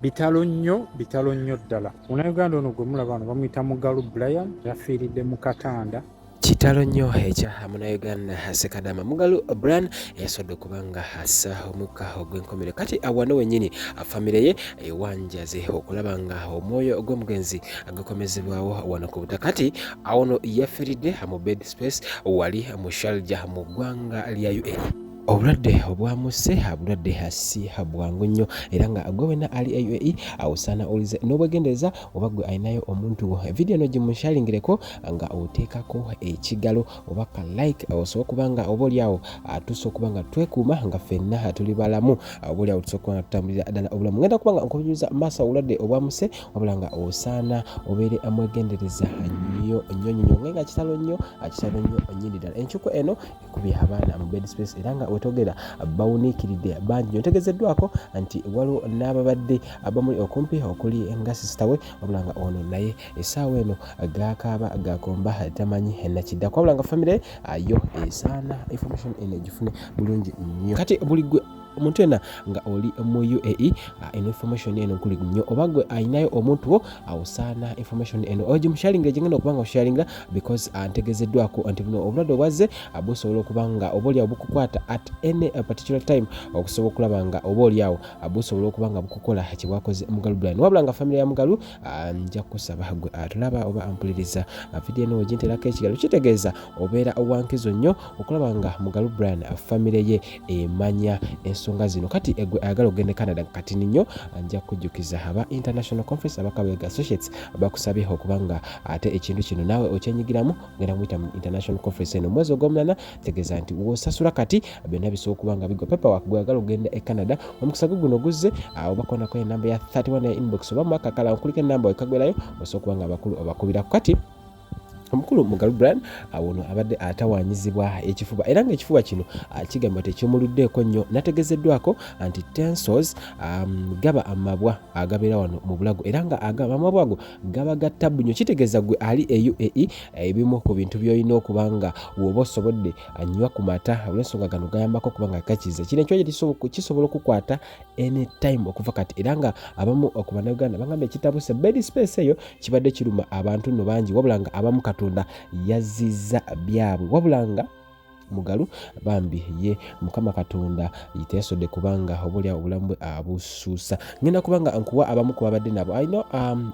Bitalo nnyo ddala. Munnayuganda ono gwe mulaba wano bamuyita Mugalu Brian, yafiiridde mu Katanda. Kitalo nnyo ekya Munnayuganda Sekadama. Mugalu Brian yasobodde okubanga assa omukka ogw'enkomero. Kati wano wennyini famire ye ewanjaze okulaba nga omwoyo gw'omugenzi gukomezebwawo wano ku butaka. Kati ono yafiiridde mu bed space wali mu Sharjah mu ggwanga lya UAE. Obulwadde obwamuse bulwadde si bwangu nnyo era nga gwe wenna ali UAE awusaana olize n'obwegendereza oba gwe alinayo omuntu wo vidiyo eno gimushalingireko nga oteekako ekigalo oba ka like osobola okubanga oba oliawo tusobola okubanga twekuuma nga ffenna tuli balamu oba oliawo tusobola okubanga tutambulira ddala obulamu. Ngenda kubanga nkubiriza maaso obulwadde obwamuse wabula nga osaana obeere amwegendereza nnyo nga kitalo nnyo nnyini ddala. Enkyuko eno ekubye abaana mu bed space era nga wetogera bawuniikiridde bangi nnyo. Ntegezeddwako nti waliwo n'ababadde abamuli okumpi okuli nga sisitawe wabula nga ono naye essaawa eno gakaaba gakomba tamanyi nakiddako wabula nga famire yo esaana information eno egifune bulungi nnyo. Kati buli gwe omuntu yenna nga oli mu UAE information eno nkulu nnyo oba gwe ayinayo omuntu wo awusaana information eno ogimusharingira gyengenda okubanga osharingira because ntegezeddwako nti buno obulwadde obwazze busobola okubanga oba oliawo bukukwata at any particular time okusobola okulaba nga oba oliawo busobola okubanga bukukola kyebwakoze Mugalu Brian wabula nga famire ya Mugalu nja kusaba gwe atulaba oba ampuliriza vidiyo eno weginterako ekigalo kitegeeza obeera owankizo nnyo okulaba nga Mugalu Brian famire ye emanya ensonga zino. Kati egwe ayagala okugenda Canada kati nnyo nja kujjukiza aba International Conference abakabega Associates bakusabye okubanga ate ekintu kino naawe okyenyigiramu ngenda muyita mu International Conference eno mwezi ogw'omunana tegeeza nti wosasula kati byonna bisobola okubanga bigwa paperwork gwe ayagala okugenda e Canada omukisa guno guzze obakonako enamba ya 31 ya inbox oba mwakakala nkulika enamba wekagwerayo osobola okubanga abakulu obakubirako. Kati omukulu Mugalu Brian ono abadde atawaanyizibwa ekifuba era ng'ekifuba kino kigamba tekyomuluddeeko nnyo. Nategezeddwako nti tensors gaba amabwa agabeera wano mu bulago era nga amabwa ago gaba gattabbu nnyo. Kitegeeza gwe ali e UAE ebimu ku bintu by'olina okubanga woba osobodde anywa ku mata olw'ensonga gano gayambako okubanga gakiza kino ekyo kisobola okukwata anytime okuva kati era nga abamu ku bannayuganda bagamba ekitabuse bed space eyo kibadde kiruma abantu nno bangi wabula nga abamu Katonda yazizza byabwe wabula nga Mugalu bambi ye Mukama Katonda yitesodde kubanga obulya obulamu bwe abusuusa. Ngenda kubanga nkuwa abamu ku babadde nabo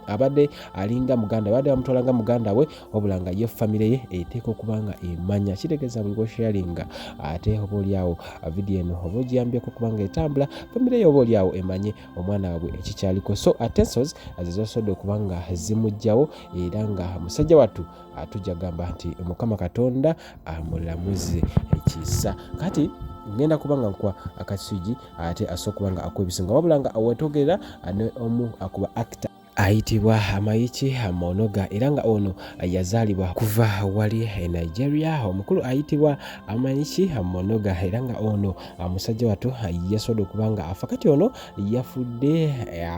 abadde alinga muganda abadde bamutwalanga muganda we wabula nga ye famire ye eteeka okubanga emanya kitegeeza buli bwosharinga ate oba oliawo vidiyo eno oba ogiyambyeko kubanga etambula famire ye oba oliawo emanye omwana waabwe ekikyaliko. So attensos zizosodde okubanga zimugjawo era nga musajja wattu tujja gamba nti Mukama Katonda amulamuze ekisa. Kati ngenda kubanga nkwa akaswigi ate asobola kubanga akuwa ebisinga wabula nga wetogera ne omu akuba actor ayitibwa Amayichi Monoga era nga ono yazaalibwa kuva wali e Nigeria. Omukulu ayitibwa Amayichi Monoga era nga ono musajja wattu yasobodde okubanga afa. Kati ono yafudde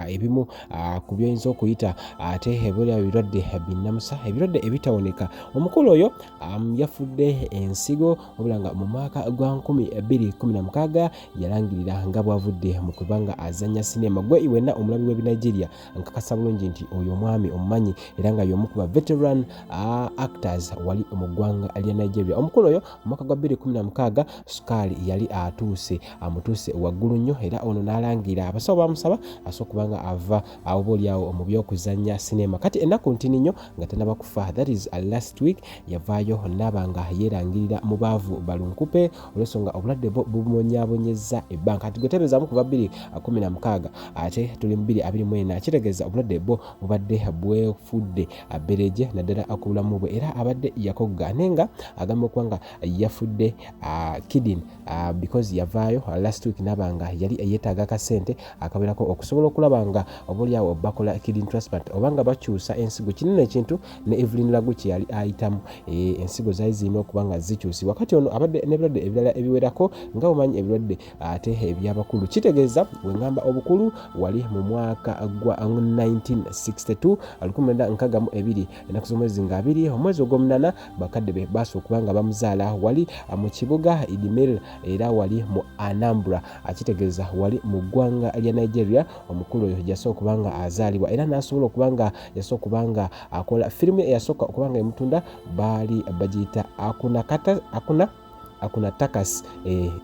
ebimu ku byoyinza okuyita ate ebirwadde binnamusa ebirwadde ebitawoneka. Omukulu oyo yafudde ensigo wabula nga mu mwaka gwa 2016 yalangirira nga bwavudde mu kubanga azannya sinema. Gwe wenna omulabi w'ebinigeria nkakasa bulungi nti oyo omwami omumanyi era nga y'omu ku ba veteran actors wali mu ggwanga lya Nigeria. Omukulu oyo mu mwaka gwa 2016 sukaali yali amutuuse waggulu nnyo era ono n'alangira abasawo bamusaba asobola okubanga ava oba oliawo mu by'okuzannya sinema. Kati ennaku ntini nnyo nga tannaba kufa that is last week yavaayo n'aba nga yeerangirira mu baavu balunkupe olw'ensonga obulwadde bumonyabonyezza ebbanga. Kati gwe tebeezaamu kuva 2016 ate tuli mu 2024 kitegeeza obulwadde bo bubadde bwefudde bereje naddala ku bulamu bwe era abadde yakogga nenga agamba okubanga yafudde kidney because yavaayo last week n'abanga yali yeetaaga akasente akabeerako okusobola okulaba nga oba oliawo bakola kidney transplant obanga bakyusa ensigo. Kinene ekintu ne Evelyn Laguchi yali ayitamu ensigo zaali zirina okubanga zikyusibwa. Kati ono abadde n'ebirwadde ebirala ebiwerako nga bumanyi ebirwadde ate ebyabakulu. Kitegeeza we ngamba obukulu wali mu mwaka gwa 19 1962 1962 ennaku z'omwezi nga 2 omwezi ogw'omunana bakadde be baasooka okubanga bamuzaala wali mu kibuga Idimel era wali mu Anambra akitegeeza wali mu ggwanga lya Nigeria. Omukulu oyo yasooka okubanga azaalibwa era n'asobola okubanga yasooka okubanga akola firimu eyasooka okubanga emutunda baali bagiyita Akuna Takas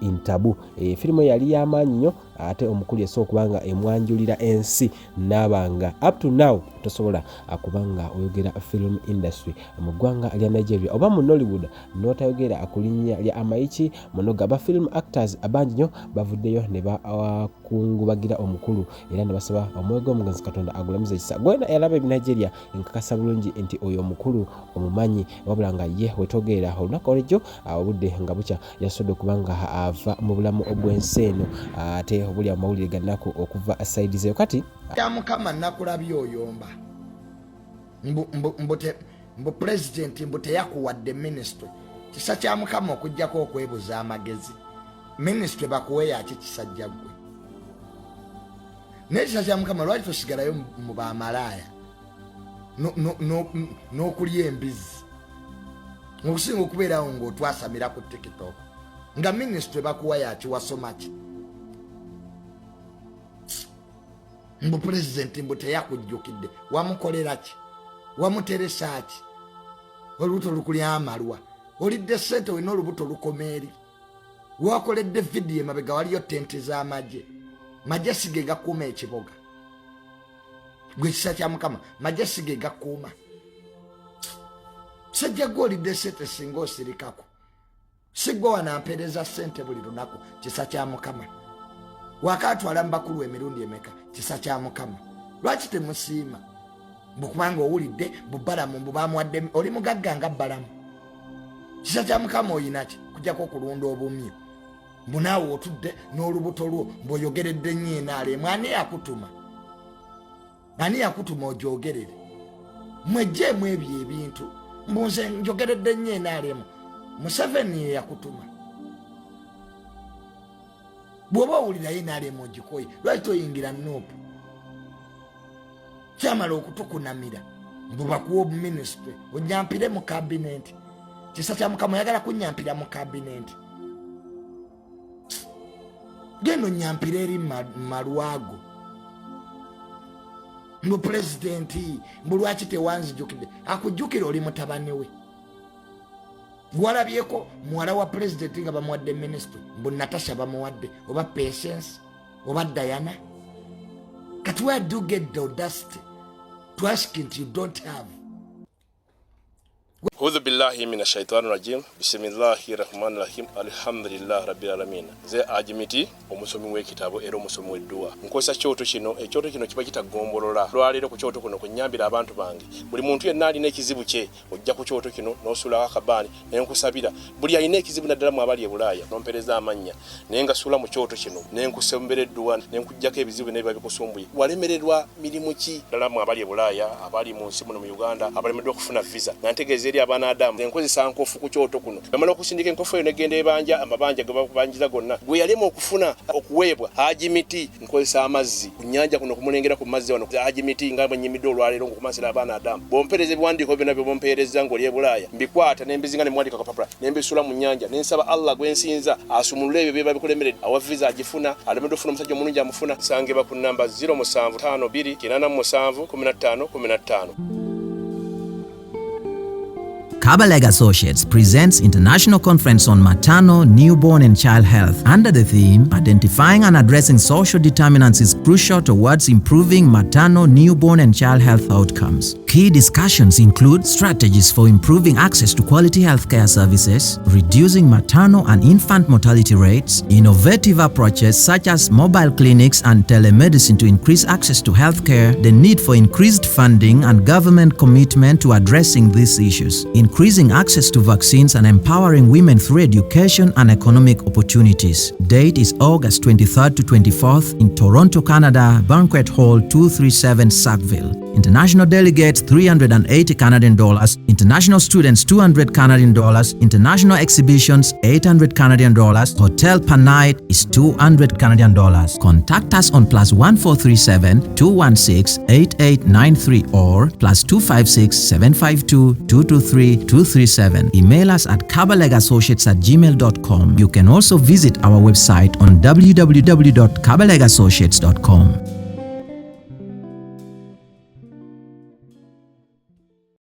Intabu. Firimu yali y'amaanyi nnyo ate omukulu yasooka okubanga emwanjulira ensi n'abanga up to now tosobola kubanga oyogera film industry mu ggwanga lya Nigeria oba mu Nollywood n'otayogera ku linnya lya Amaichi Munoga. Ba film actors abangi nnyo bavuddeyo ne bakungubagira omukulu era ne basaba omwego omugenzi Katonda agulamuze ekisa. Gwena yalaba ebi Nigeria nkakasa bulungi nti oyo omukulu omumanyi wabula nga ye wetogera olunaku olw'ejjo obudde nga bukya yasobodde okubanga ava mu bulamu obw'ensi eno ate obuli amawulire gannako okuva side ze kati ya mukama nakulabye oyomba mbu president mbu teyakuwadde ministry kisa kya mukama okujjako okwebuza amagezi ministry bakuwe yaki kisajja gwe nekisa kya mukama lwaki tosigalayo mu bamalaya n'okulya embizi okusinga okubeerawo ng'otwasamira ku TikTok nga ministry bakuwa yaki wasomaki mbu president mbu teyakujjukidde wamukolera ki wamuteresa ki olubuto lukulya amalwa olidde sente olina olubuto lukomeeri wakoledde vidiyo emabega waliyo tenti z'amagye magye sige gakuuma ekiboga gwe kisa kya mukama magye sige gakuuma sajja gwe olidde sente singa osirikako sigwe wanampeereza sente buli lunaku kisa kya mukama wakatwala mbakulu emirundi emeka kisa kya mukama lwaki temusiima mbukubanga owulidde bubalamu mbubamuwadde oli mugagga nga balamu kisa kya mukama oyinaki kujjako okulunda obumyu mbunaawe otudde n'olubuto lwo mbw'oyogeredde nnyo enaalemu ani yakutuma ogyogerere mwejjeemu ebyo ebintu mbunze njogeredde nnyo enaalemu Museveni ye yakutuma bw'oba owulirayo enaalemu ogikoye lwaki toyingira nuupu kyamala okutukunamira mbubakuwa obuminisitule onyampire mu kabinenti kisa kya mukama oyagala kunyampira mu kabinenti genda onyampire eri malwago mbu pulezidenti mbu lwaki tewanzijukidde akujjukira oli mutabani we gwalabyeko muwala wa pulezidenti nga bamuwadde minisitule mbu Natasha bamuwadde oba Patience oba Diana kati where do you get the audacity to ask it you don't have A'udhu billahi minash shaitani rajim. Bismillahir rahmanir rahim. Alhamdulillah rabbil alamin. Ze ajimiti omusomi w'ekitabo era omusomi w'edduwa. Nkosa kyoto kino, ekyoto kino kiba kitagombolola. Lwalero ku kyoto kuno kunyambira abantu bange. Buli muntu yenna alina ekizibu kye, ojja ku kyoto kino n'osula akabani n'enkusabira. Buli alina ekizibu naddala mu abali e Bulaaya n'ompereza amanya. Nenga sula mu kyoto kino, n'enkusembera edduwa, n'enkujjako ebizibu n'ebiba bikusumbuye. Walemererwa mirimu ki ddala mu abali e Bulaaya, abali mu nsi muno mu Uganda, abalemeddwa okufuna visa. Nantegeeza eri abaana Adamu enkozesa nkofu ku kyoto kuno. Bamala okusindika enkofu eyo negenda ebanja amabanja ge bakubanjiza gonna. Gwe yalema okufuna okuweebwa ajimiti nkozesa amazzi ku nnyanja kuno kumulengera ku mazzi wano ajimiti nga mwenyimidde olwaleero ngokumasira abaana Adamu. Bompereze ebiwandiiko byonna bye bompereza ng'oli e Bulaaya. Mbikwata n'embizinga ne mwandika kapapula n'embisula mu nnyanja n'ensaba Allah gwensinza asumulule ebyo bye babikulemeredde awa visa agifuna alemeddwa ofuna omusajja omulungi amufuna. Sangeba ku namba 0752 87 15 15. Kabaleg Associates presents International Conference on Maternal, Newborn and Child Health under the theme Identifying and Addressing Social Determinants is Crucial Towards Improving Maternal, Newborn and Child Health Outcomes. Key discussions include strategies for improving access to quality healthcare services, reducing maternal and infant mortality rates, innovative approaches such as mobile clinics and telemedicine to increase access to healthcare, the need for increased funding and government commitment to addressing these issues, increasing access to vaccines and empowering women through education and economic opportunities. Date is August 23rd to 24th in Toronto, Canada, Banquet Hall 237 Sackville. International delegates $380 Canadian, international students $200 Canadian, international exhibitions $800 Canadian, hotel per night is $200 Canadian. Contact us on +1437 216 8893 or +256 752 223 237. Email us at kabalegassociates@gmail.com. You can also visit our website on www.kabalegassociates.com.